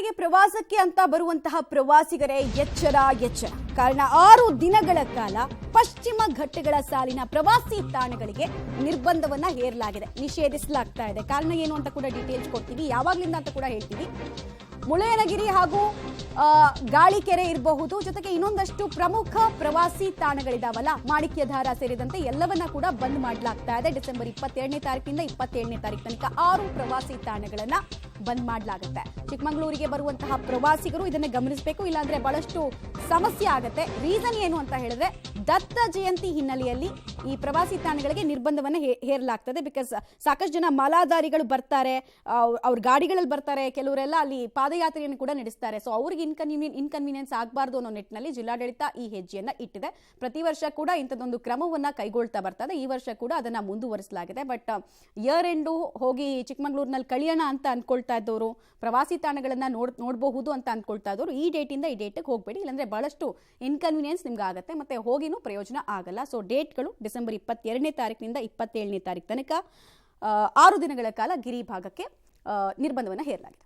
ಚಿಕ್ಕಮಗಳೂರಿಗೆ ಪ್ರವಾಸಕ್ಕೆ ಅಂತ ಬರುವಂತಹ ಪ್ರವಾಸಿಗರೇ ಎಚ್ಚರ ಎಚ್ಚರ. ಕಾರಣ 6 ದಿನಗಳ ಕಾಲ ಪಶ್ಚಿಮ ಘಟ್ಟಗಳ ಸಾಲಿನ ಪ್ರವಾಸಿ ತಾಣಗಳಿಗೆ ನಿರ್ಬಂಧವನ್ನ ಹೇರಲಾಗಿದೆ, ನಿಷೇಧಿಸಲಾಗ್ತಾ ಇದೆ. ಕಾರಣ ಏನು ಅಂತ ಕೂಡ ಡೀಟೇಲ್ಸ್ ಕೊಡ್ತೀವಿ, ಯಾವಾಗ್ಲಿಂದ ಅಂತ ಕೂಡ ಹೇಳ್ತೀವಿ. ಮುಳ್ಳಯ್ಯನಗಿರಿ ಹಾಗೂ ಗಾಳಿಕೆರೆ ಇರಬಹುದು, ಜೊತೆಗೆ ಇನ್ನೊಂದಷ್ಟು ಪ್ರಮುಖ ಪ್ರವಾಸಿ ತಾಣಗಳಿದಾವಲ್ಲ, ಮಾಣಿಕ್ಯಧಾರ ಸೇರಿದಂತೆ ಎಲ್ಲವನ್ನ ಕೂಡ ಬಂದ್ ಮಾಡಲಾಗ್ತಾ ಇದೆ. ಡಿಸೆಂಬರ್ 22ನೇ ತಾರೀಕಿನಿಂದ 27ನೇ ತಾರೀಕು ತನಕ 6 ಪ್ರವಾಸಿ ತಾಣಗಳನ್ನ ಬಂದ್ ಮಾಡಲಾಗುತ್ತೆ. ಚಿಕ್ಕಮಗಳೂರಿಗೆ ಬರುವಂತಹ ಪ್ರವಾಸಿಗರು ಇದನ್ನ ಗಮನಿಸಬೇಕು, ಇಲ್ಲಾಂದ್ರೆ ಬಹಳಷ್ಟು ಸಮಸ್ಯೆ ಆಗುತ್ತೆ. ರೀಸನ್ ಏನು ಅಂತ ಹೇಳಿದ್ರೆ, ದತ್ತ ಜಯಂತಿ ಹಿನ್ನೆಲೆಯಲ್ಲಿ ಈ ಪ್ರವಾಸಿ ತಾಣಗಳಿಗೆ ನಿರ್ಬಂಧವನ್ನ ಹೇರಲಾಗ್ತದೆ. ಬಿಕಾಸ್ ಸಾಕಷ್ಟು ಜನ ಮಾಲಾಧಾರಿಗಳು ಬರ್ತಾರೆ, ಅವ್ರ ಗಾಡಿಗಳಲ್ಲಿ ಬರ್ತಾರೆ, ಕೆಲವರೆಲ್ಲ ಅಲ್ಲಿ ಪಾದಯಾತ್ರೆಯನ್ನು ಕೂಡ ನಡೆಸ್ತಾರೆ. ಸೊ ಅವ್ರಿಗೆ ಇನ್ಕನ್ವೀನಿಯನ್ಸ್ ಆಗಬಾರ್ದು ಅನ್ನೋ ನಿಟ್ಟಿನಲ್ಲಿ ಜಿಲ್ಲಾಡಳಿತ ಈ ಹೆಜ್ಜೆಯನ್ನ ಇಟ್ಟಿದೆ. ಪ್ರತಿ ವರ್ಷ ಕೂಡ ಇಂಥದ್ದೊಂದು ಕ್ರಮವನ್ನ ಕೈಗೊಳ್ತಾ ಬರ್ತದೆ. ಈ ವರ್ಷ ಕೂಡ ಅದನ್ನ ಮುಂದುವರಿಸಲಾಗಿದೆ. ಬಟ್ ಇಯರ್ ಎಂಡು ಹೋಗಿ ಚಿಕ್ಕಮಗಳೂರಿನಲ್ಲಿ ಕಳಿಯೋಣ ಅಂತ ಅನ್ಕೊಳ್ತಾ ಇದ್ದವರು, ಪ್ರವಾಸಿ ತಾಣಗಳನ್ನ ನೋಡಬಹುದು ಅಂತ ಅನ್ಕೊಳ್ತಾ ಇದ್ದವರು ಈ ಡೇಟಿಂದ ಈ ಡೇಟಿಗೆ ಹೋಗಬೇಡಿ, ಇಲ್ಲಾಂದ್ರೆ ಬಹಳಷ್ಟು ಇನ್ಕನ್ವೀನಿಯನ್ಸ್ ನಿಮ್ಗೆ ಆಗುತ್ತೆ, ಮತ್ತೆ ಹೋಗಿನೂ ಪ್ರಯೋಜನ ಆಗಲ್ಲ. ಸೊ ಡೇಟ್ಗಳು ಡಿಸೆಂಬರ್ 22ನೇ ತಾರೀಕಿನಿಂದ 27ನೇ ತಾರೀಕು ತನಕ 6 ದಿನಗಳ ಕಾಲ ಗಿರಿ ಭಾಗಕ್ಕೆ ನಿರ್ಬಂಧವನ್ನು ಹೇರಲಾಗಿದೆ.